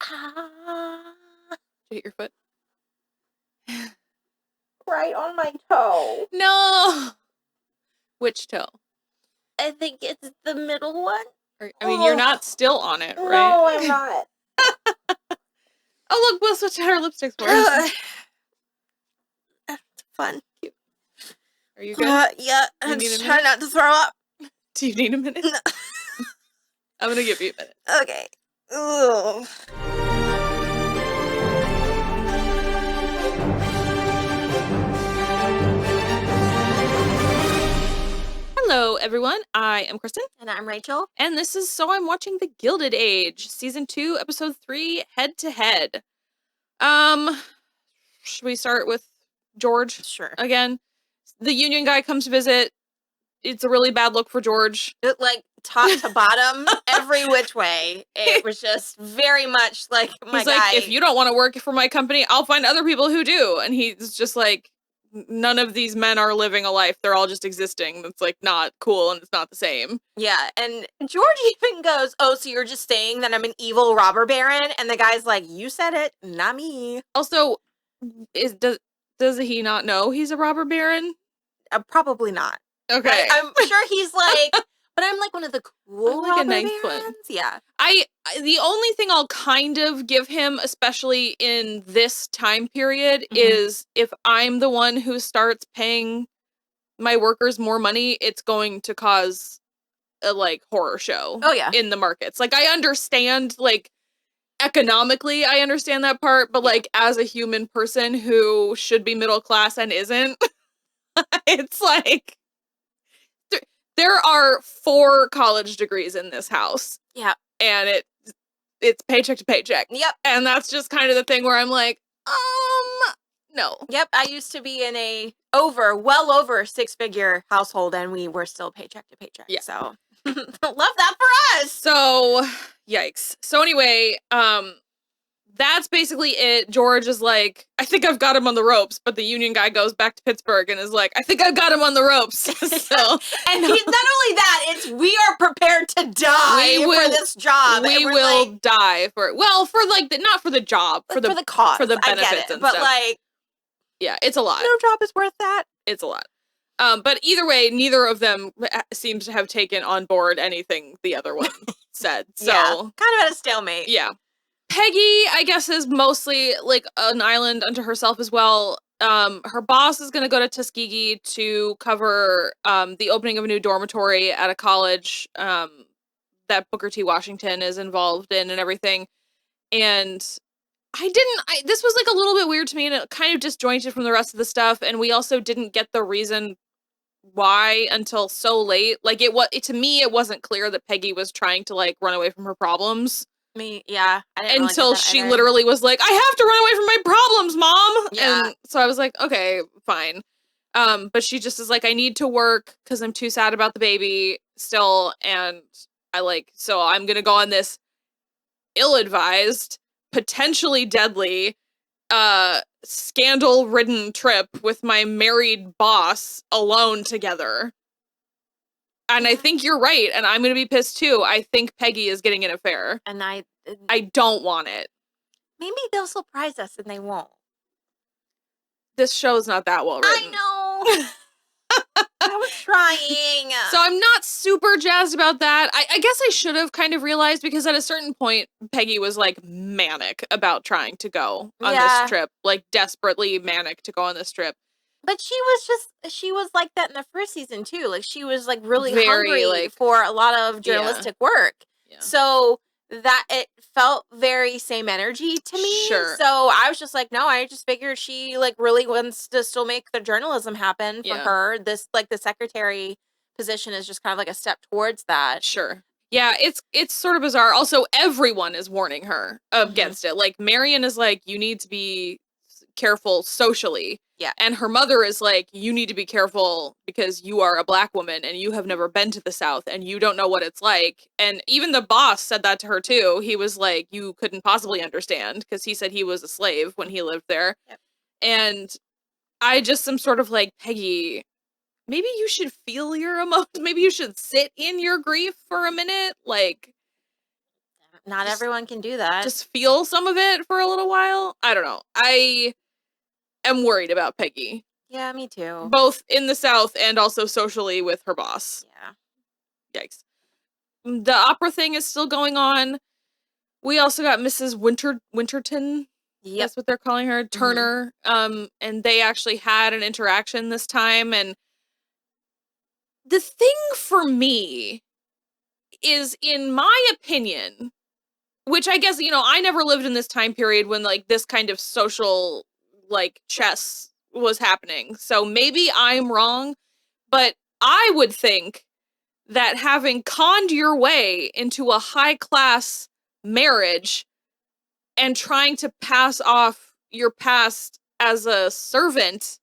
Ah. Did you hit your foot? Right on my toe. No! Which toe? I think it's the middle one. You're not still on it, right? No, I'm not. Oh, look, we'll switch out our lipsticks for us. That's fun. Cute. Are you good? Yeah, I'm just trying not to throw up. Do you need a minute? No. I'm gonna give you a minute. Okay. Ugh. Hello, everyone. I am Kristen. And I'm Rachel. And this is So I'm Watching the Gilded Age, Season 2, Episode 3, Head to Head. Should we start with George? Sure. Again? The union guy comes to visit. It's a really bad look for George. It, like, top to bottom, every which way. It was just very much like, my He's guy. like, if you don't want to work for my company, I'll find other people who do. And he's just like, none of these men are living a life. They're all just existing. That's, like, not cool and it's not the same. Yeah, and George even goes, oh, so you're just saying that I'm an evil robber baron? And the guy's like, you said it, not me. Also, does he not know he's a robber baron? Probably not. Okay. I'm sure he's like, but I'm like one of the cool like a robber nice barons. one. Yeah. The only thing I'll kind of give him, especially in this time period, is if I'm the one who starts paying my workers more money, it's going to cause a, like, horror show. Oh, yeah. In the markets. Like, I understand, like, economically, I understand that part, but, like, as a human person who should be middle class and isn't, it's like, there are 4 college degrees in this house. Yeah. And it's paycheck to paycheck. Yep. And that's just kind of the thing where I'm like, no. Yep. I used to be in a well over 6-figure household and we were still paycheck to paycheck. Yeah. So love that for us. So yikes. So anyway, that's basically it. George is like, I think I've got him on the ropes, but the union guy goes back to Pittsburgh and is like, I think I've got him on the ropes. So, and he's not only that, it's we are prepared to die for this job. We will die for it. Well, for like not for the job, for the cause, for the benefits and but stuff. Like, yeah, it's a lot. No job is worth that. It's a lot. But either way, neither of them seems to have taken on board anything the other one said. So yeah, kind of at a stalemate. Yeah. Peggy, I guess, is mostly like an island unto herself as well. Her boss is going to go to Tuskegee to cover the opening of a new dormitory at a college that Booker T. Washington is involved in and everything. And this was like a little bit weird to me and it kind of disjointed from the rest of the stuff. And we also didn't get the reason why until so late. Like to me, it wasn't clear that Peggy was trying to like run away from her problems. Yeah. I didn't until she literally was like, I have to run away from my problems, Mom. Yeah. And so I was like, okay, fine. But she just is like, I need to work because I'm too sad about the baby still. And so I'm going to go on this ill-advised, potentially deadly, scandal-ridden trip with my married boss alone together. And I think you're right, and I'm going to be pissed too. I think Peggy is getting an affair. And I don't want it. Maybe they'll surprise us and they won't. This show's not that well written. I know. I was trying. So I'm not super jazzed about that. I guess I should have kind of realized because at a certain point, Peggy was like manic about trying to go on this trip. Like desperately manic to go on this trip. But she was like that in the first season too. Like she was like really hungry for a lot of journalistic work. Yeah. So that it felt very same energy to me. Sure. So I was just like, no, I just figured she like really wants to still make the journalism happen for her. This like the secretary position is just kind of like a step towards that. Sure. Yeah, it's sort of bizarre. Also, everyone is warning her against it. Like Marion is like, you need to be careful socially. Yeah. And her mother is like, you need to be careful because you are a Black woman and you have never been to the South and you don't know what it's like. And even the boss said that to her too. He was like, you couldn't possibly understand because he said he was a slave when he lived there. Yep. And I just am sort of like, Peggy, maybe you should feel your emotions. Maybe you should sit in your grief for a minute. Like, Not everyone can do that. Just feel some of it for a little while. I don't know. I am worried about Peggy. Yeah, me too. Both in the South and also socially with her boss. Yeah. Yikes. The opera thing is still going on. We also got Mrs. Winterton. Yep. That's what they're calling her, Turner. And they actually had an interaction this time. And the thing for me is, in my opinion, which I guess, I never lived in this time period when, like, this kind of social, like, chess was happening. So maybe I'm wrong, but I would think that having conned your way into a high-class marriage and trying to pass off your past as a servant,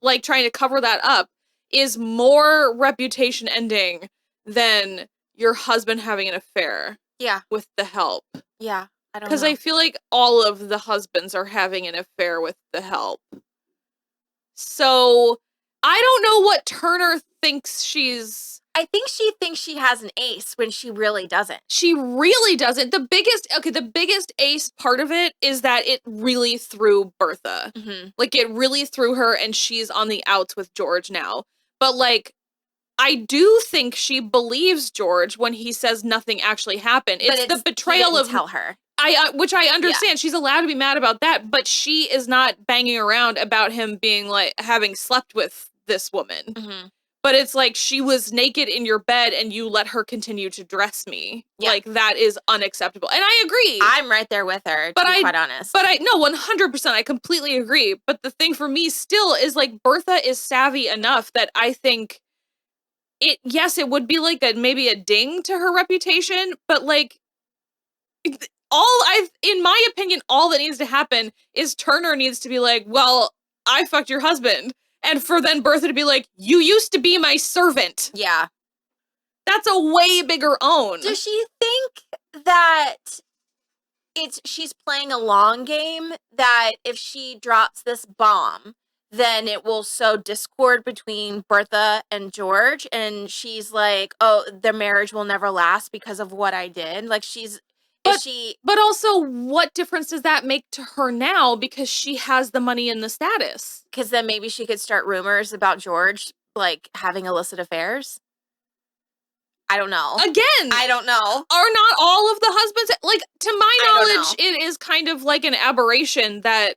like trying to cover that up, is more reputation ending than your husband having an affair. Yeah. With the help. Yeah. I don't know. Because I feel like all of the husbands are having an affair with the help. So I don't know what Turner thinks she's... I think she thinks she has an ace when she really doesn't. She really doesn't. The biggest ace part of it is that it really threw Bertha. Mm-hmm. Like, it really threw her, and she's on the outs with George now. But, like, I do think she believes George when he says nothing actually happened. It's the betrayal of... tell her. Which I understand. Yeah. She's allowed to be mad about that, but she is not banging around about him being, like, having slept with this woman. Mm-hmm. But it's like, she was naked in your bed and you let her continue to dress me. Yeah. Like, that is unacceptable. And I agree. I'm right there with her, to be quite honest. But no, 100%, I completely agree. But the thing for me still is, like, Bertha is savvy enough that I think yes, it would be like maybe a ding to her reputation, but, like, in my opinion, all that needs to happen is Turner needs to be like, well, I fucked your husband. And for then Bertha to be like, you used to be my servant. Yeah. That's a way bigger own. Does she think that she's playing a long game, that if she drops this bomb, then it will sow discord between Bertha and George, and she's like, oh, their marriage will never last because of what I did? Like, But also, what difference does that make to her now, because she has the money and the status? Because then maybe she could start rumors about George, like, having illicit affairs? I don't know. Again! I don't know. Are not all of the husbands... Like, to my knowledge, it is kind of like an aberration that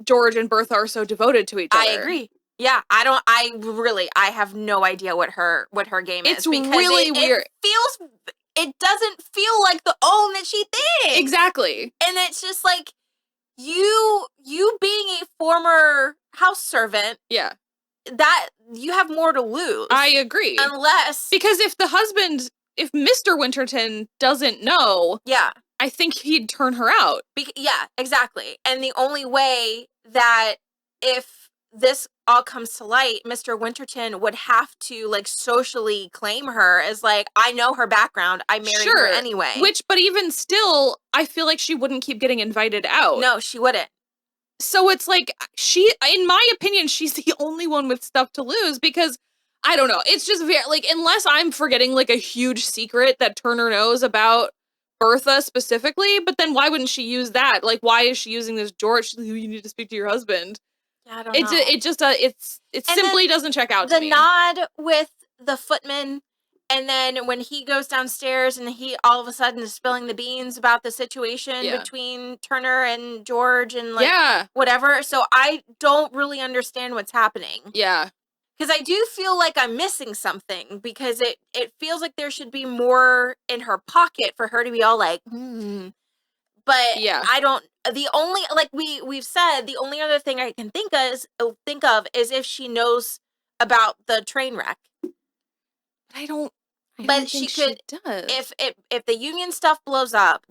George and Bertha are so devoted to each other. I agree. Yeah, I have no idea what her game is. It's really weird. It doesn't feel like the own that she thinks. Exactly. And it's just like, you being a former house servant. Yeah. That you have more to lose. I agree. Because if Mr. Winterton doesn't know. Yeah. I think he'd turn her out. Yeah, exactly. And the only way that, if this all comes to light, Mr. Winterton would have to, like, socially claim her as, like, I know her background. I married her anyway. But even still, I feel like she wouldn't keep getting invited out. No, she wouldn't. So it's like, in my opinion, she's the only one with stuff to lose, because, I don't know, it's just very, like, unless I'm forgetting, like, a huge secret that Turner knows about Bertha specifically, but then why wouldn't she use that? Like, why is she using this George? She's like, you need to speak to your husband. Yeah, I don't know. It simply doesn't check out to me. The nod with the footman, and then when he goes downstairs and he all of a sudden is spilling the beans about the situation between Turner and George and, like, whatever. So I don't really understand what's happening. Yeah. Because I do feel like I'm missing something, because it feels like there should be more in her pocket for her to be all like, But yeah. I don't, the only, like we've said, the only other thing I can think of is if she knows about the train wreck. I don't But think she could, does. if the union stuff blows up,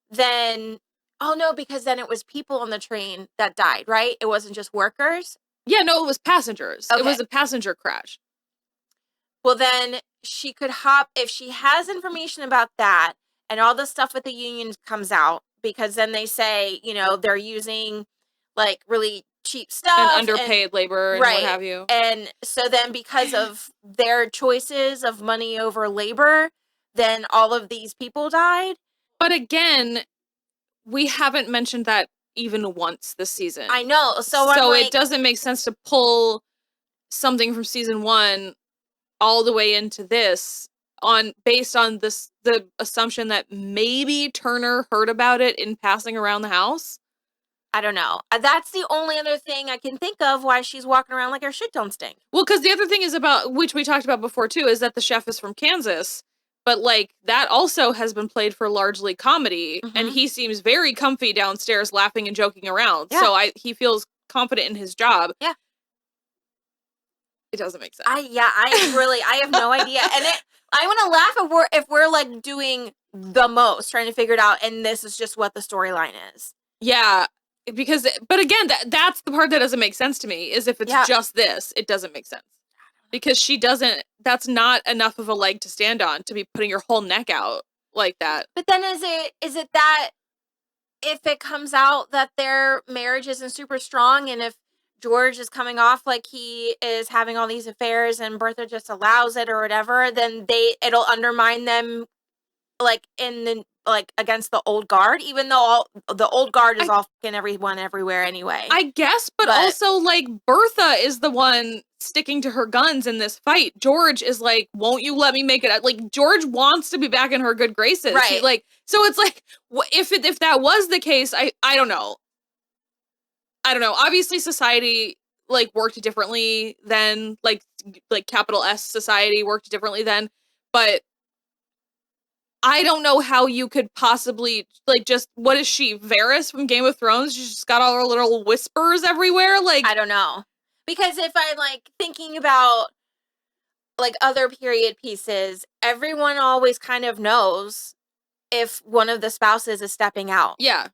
then, oh no, because then it was people on the train that died, right? It wasn't just workers? Yeah, no, it was passengers. Okay. It was a passenger crash. Well, then she could hop, if she has information about that and all the stuff with the union comes out, because then they say, they're using, like, really cheap stuff. And underpaid labor and what have you. And so then, because of their choices of money over labor, then all of these people died. But again, we haven't mentioned that even once this season. I know. So it doesn't make sense to pull something from season 1 all the way into this based on the assumption that maybe Turner heard about it in passing around the house. I don't know. That's the only other thing I can think of why she's walking around like her shit don't stink. Well, because the other thing is about, which we talked about before too, is that the chef is from Kansas, but like that also has been played for largely comedy, and he seems very comfy downstairs laughing and joking around. Yeah. So he feels confident in his job. Yeah. It doesn't make sense. I have no idea. And I want to laugh if we're like doing the most, trying to figure it out, and this is just what the storyline is. Yeah. But again, that's the part that doesn't make sense to me, is if it's just this, it doesn't make sense. Because that's not enough of a leg to stand on to be putting your whole neck out like that. But then is it that if it comes out that their marriage isn't super strong, and if George is coming off like he is having all these affairs and Bertha just allows it or whatever, then it'll undermine them like against the old guard, even though the old guard is all fucking everyone everywhere anyway. I guess, but also like Bertha is the one sticking to her guns in this fight. George is like, won't you let me make it? Like George wants to be back in her good graces. Right. So it's like, if that was the case, I don't know. I don't know. Obviously society like worked differently then, like capital S society worked differently then, but I don't know how you could possibly, like, just, what is she, Varys from Game of Thrones? She's just got all her little whispers everywhere? Like, I don't know. Because if I'm, like, thinking about, like, other period pieces, everyone always kind of knows if one of the spouses is stepping out. Yeah.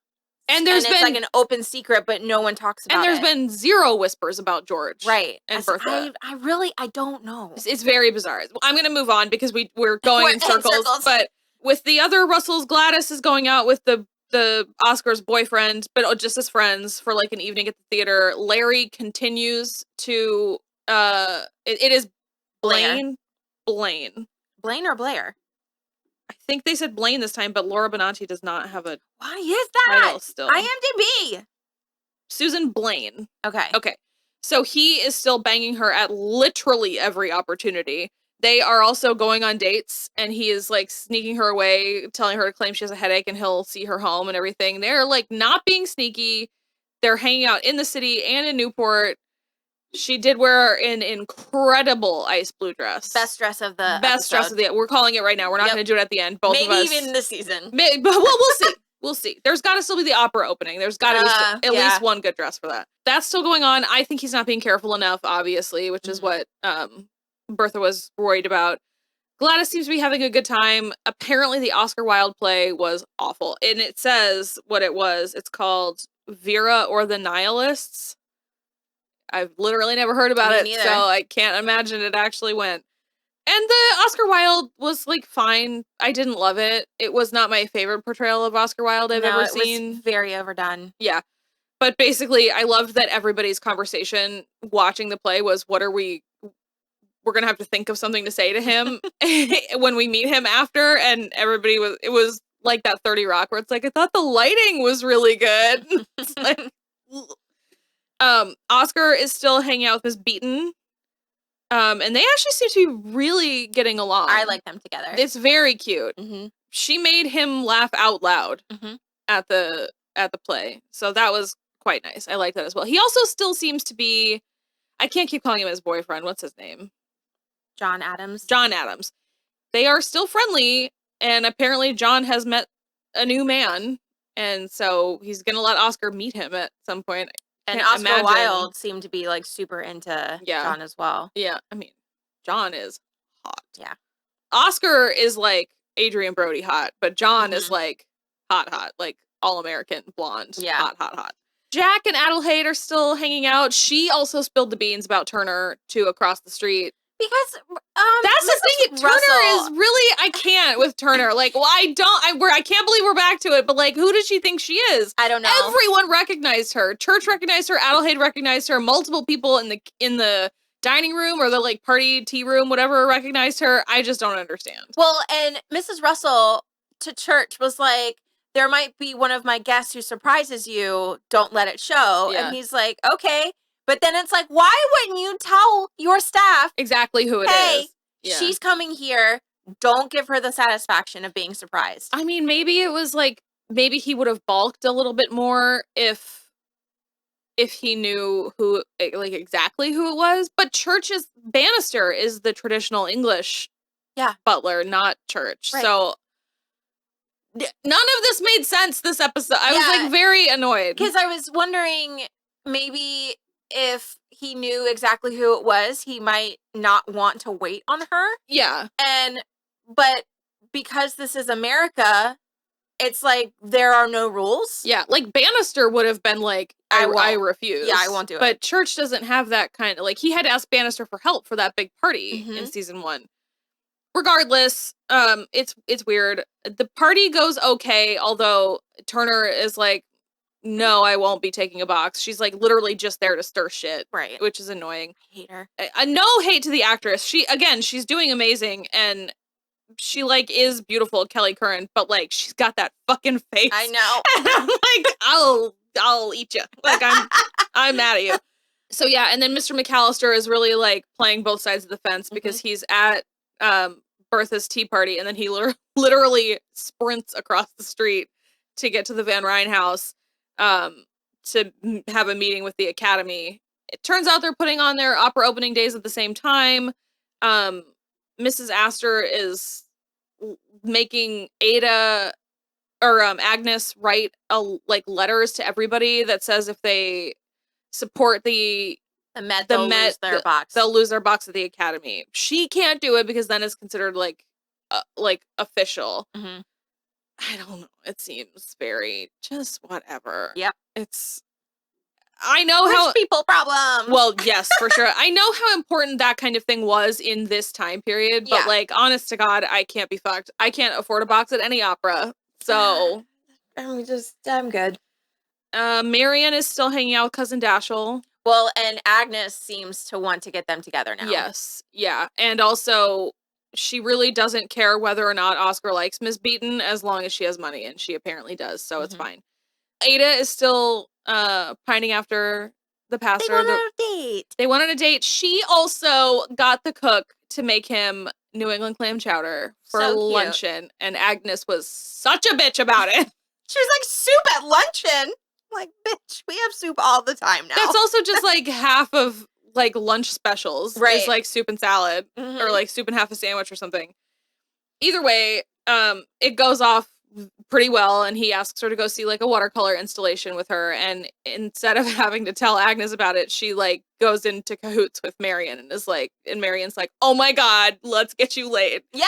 And it's like an open secret, but no one talks about it. And there's been zero whispers about George. Right. And Bertha. I don't know. It's very bizarre. I'm going to move on because we're going in circles. But with the other Russells, Gladys is going out with the Oscar's boyfriend, but just as friends for like an evening at the theater. Larry continues to, it is Blaine. Blaine or Blair? I think they said Blaine this time, but Laura Benanti does not have a Why is that? title still. IMDb. Susan Blaine. Okay. So he is still banging her at literally every opportunity. They are also going on dates, and he is like sneaking her away, telling her to claim she has a headache, and he'll see her home and everything. They're like not being sneaky. They're hanging out in the city and in Newport. She did wear an incredible ice blue dress. Best dress of the We're calling it right now. We're not going to do it at the end. Both Maybe of us. even this season. But we'll see. We'll see. There's got to still be the opera opening. There's got to be at least one good dress for that. That's still going on. I think he's not being careful enough, obviously, which is what Bertha was worried about. Gladys seems to be having a good time. Apparently, the Oscar Wilde play was awful. And it says what it was. It's called Vera or the Nihilists. I've literally never heard about it, so I can't imagine it actually went. And the Oscar Wilde was, like, fine. I didn't love it. It was not my favorite portrayal of Oscar Wilde I've ever seen. It was very overdone. Yeah. But basically, I loved that everybody's conversation watching the play was, we're going to have to think of something to say to him when we meet him after, and it was like that 30 Rock where it's like, I thought the lighting was really good. It's like, Oscar is still hanging out with Miss Beaton. And they actually seem to be really getting along. I like them together. It's very cute. Mm-hmm. She made him laugh out loud at the play. So that was quite nice. I like that as well. He also still seems to be, I can't keep calling him his boyfriend. What's his name? John Adams. They are still friendly, and apparently John has met a new man, and so he's gonna let Oscar meet him at some point. And Oscar Wilde seemed to be, like, super into John as well. Yeah, I mean, John is hot. Yeah. Oscar is, like, Adrian Brody hot, but John is, like, hot, like, all-American, blonde, hot. Jack and Adelheid are still hanging out. She also spilled the beans about Turner to across the street. Because that's the thing. Turner is really, I can't with Turner. Like, well, I can't believe we're back to it. But like, who does she think she is? I don't know. Everyone recognized her. Church recognized her. Adelheid recognized her. Multiple people in the dining room or the like party tea room, whatever, recognized her. I just don't understand. Well, and Mrs. Russell to church was like, there might be one of my guests who surprises you. Don't let it show. Yeah. And he's like, okay. But then it's like, why wouldn't you tell your staff exactly who it is? Yeah. She's coming here. Don't give her the satisfaction of being surprised. I mean, maybe it was like, maybe he would have balked a little bit more if he knew who, like, exactly who it was. But Bannister is the traditional English butler, not Church. Right. So none of this made sense this episode. I was like very annoyed. Because I was wondering maybe if he knew exactly who it was, he might not want to wait on her. Yeah. But because this is America, it's like there are no rules. Yeah, like Bannister would have been like, I refuse. Yeah, I won't do it. But Church doesn't have that kind of, like, he had to ask Bannister for help for that big party in season 1. Regardless, it's weird. The party goes okay, although Turner is like, no, I won't be taking a box. She's like literally just there to stir shit. Right. Which is annoying. I hate her. No hate to the actress. She's doing amazing, and she like is beautiful, Kelly Curran, but like she's got that fucking face. I know. And I'm like, I'll eat you. Like I'm mad at you. So yeah, and then Mr. McAllister is really like playing both sides of the fence because he's at Bertha's tea party, and then he literally sprints across the street to get to the Van Ryn house to have a meeting with the Academy. It turns out they're putting on their opera opening days at the same time. Mrs. Astor is making Ada or Agnes write letters to everybody that says if they support the Met, they'll lose their box. They'll lose their box at the Academy. She can't do it because then it's considered like official. Mm-hmm. I don't know. It seems very just whatever. Yep. I know Rich people problem. Well, yes, for sure. I know how important that kind of thing was in this time period, but like, honest to God, I can't be fucked. I can't afford a box at any opera. So I'm good. Marian is still hanging out with Cousin Dashiell. Well, and Agnes seems to want to get them together now. Yes. Yeah. And also, she really doesn't care whether or not Oscar likes Miss Beaton as long as she has money, and she apparently does, so it's fine. Ada is still pining after the pastor. They went on a date. They went on a date. She also got the cook to make him New England clam chowder for luncheon, and Agnes was such a bitch about it. She was like, soup at luncheon? I'm like, bitch, we have soup all the time now. That's also just like half of like lunch specials. Right. Is like soup and salad or like soup and half a sandwich or something. Either way, it goes off pretty well, and he asks her to go see like a watercolor installation with her, and instead of having to tell Agnes about it, she like goes into cahoots with Marian and is like, and Marian's like, oh my God, let's get you laid. Yeah.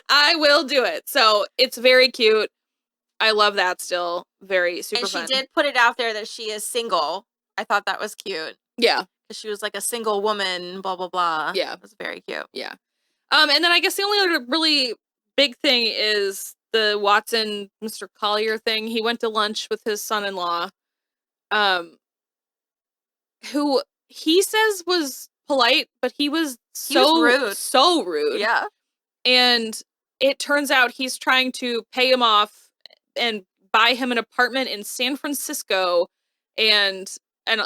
I will do it. So it's very cute. I love that still. Very super fun. And she did put it out there that she is single. I thought that was cute. Yeah. She was like a single woman, blah, blah, blah. Yeah. It was very cute. Yeah. And then I guess the only other really big thing is the Watson, Mr. Collier thing. He went to lunch with his son-in-law, who he says was polite, but he was rude. So rude. Yeah. And it turns out he's trying to pay him off and buy him an apartment in San Francisco and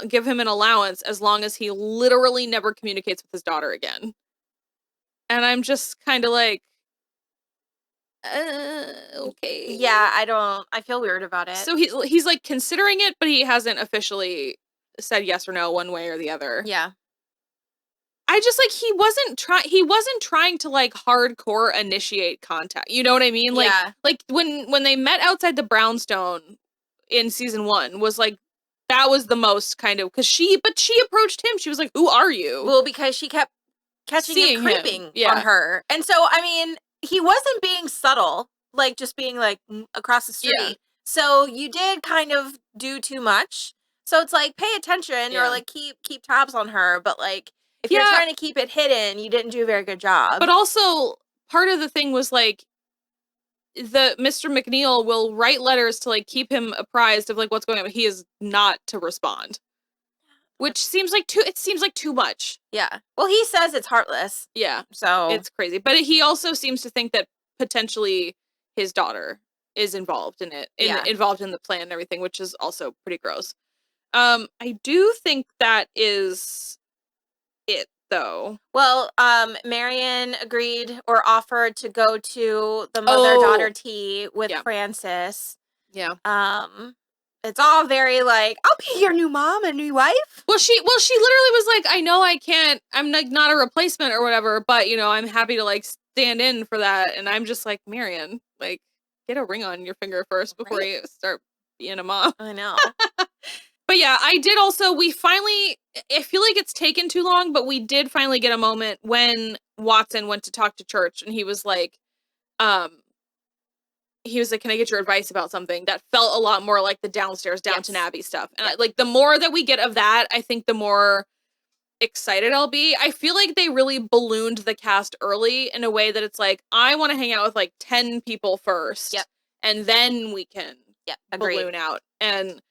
give him an allowance as long as he literally never communicates with his daughter again. And I'm just kind of like, okay. Yeah, I feel weird about it. So he's like considering it, but he hasn't officially said yes or no one way or the other. Yeah. I just like, he wasn't trying to like hardcore initiate contact. You know what I mean? Like, like when they met outside the brownstone in season 1 was like, that was the most kind of, she approached him. She was like, who are you? Well, because she kept catching him creeping on her. And so, I mean, he wasn't being subtle, like just being like across the street. Yeah. So you did kind of do too much. So it's like, pay attention or like keep tabs on her. But like, if you're trying to keep it hidden, you didn't do a very good job. But also, part of the thing was like, the Mr. McNeil will write letters to like keep him apprised of like what's going on, but he is not to respond. Which seems like too much. Yeah. Well, he says it's heartless. Yeah. So it's crazy. But he also seems to think that potentially his daughter is involved in it, involved in the plan and everything, which is also pretty gross. I do think that is it, though. Well, Marion agreed or offered to go to the mother-daughter tea with Francis. Yeah. It's all very like, I'll be your new mom and new wife. Well, she literally was like, I know I can't, I'm like not a replacement or whatever, but you know, I'm happy to like stand in for that. And I'm just like, Marion, like, get a ring on your finger first before you start being a mom. I know. But yeah, I did also, I feel like it's taken too long, but we did finally get a moment when Watson went to talk to Church and he was like, can I get your advice about something? That felt a lot more like the downstairs Downton Abbey stuff. And like the more that we get of that, I think the more excited I'll be. I feel like they really ballooned the cast early in a way that it's like, I want to hang out with like 10 people first. Yep. And then we can balloon out. And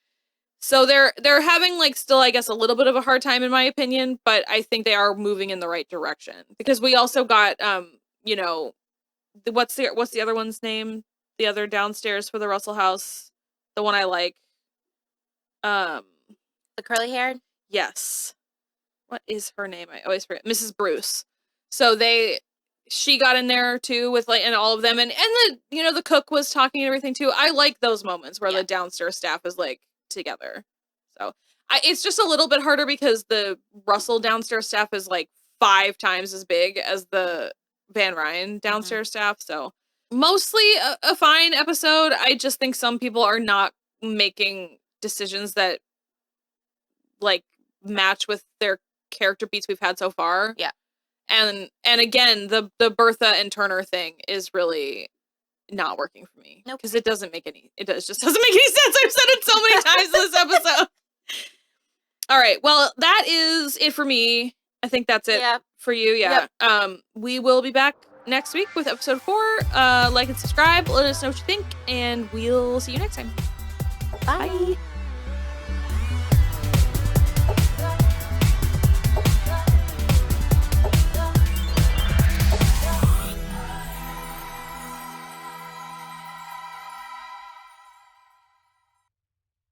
so they're having like still, I guess, a little bit of a hard time in my opinion, but I think they are moving in the right direction. Because we also got you know, what's the other one's name? The other downstairs for the Russell house, the one I like. The curly haired? Yes. What is her name? I always forget. Mrs. Bruce. So she got in there too with like, and all of them, and the, you know, the cook was talking and everything too. I like those moments where the downstairs staff is like together. So it's just a little bit harder because the Russell downstairs staff is like 5 times as big as the Van Ryn downstairs staff. So mostly a fine episode. I just think some people are not making decisions that like match with their character beats we've had so far. Yeah. And again, the Bertha and Turner thing is really not working for me. Nope. Because it just doesn't make any sense. I've said it so many times in this episode. All right. Well, that is it for me. I think that's it for you. Yeah. Yep. We will be back next week with episode 4. Like and subscribe. Let us know what you think, and we'll see you next time. Bye.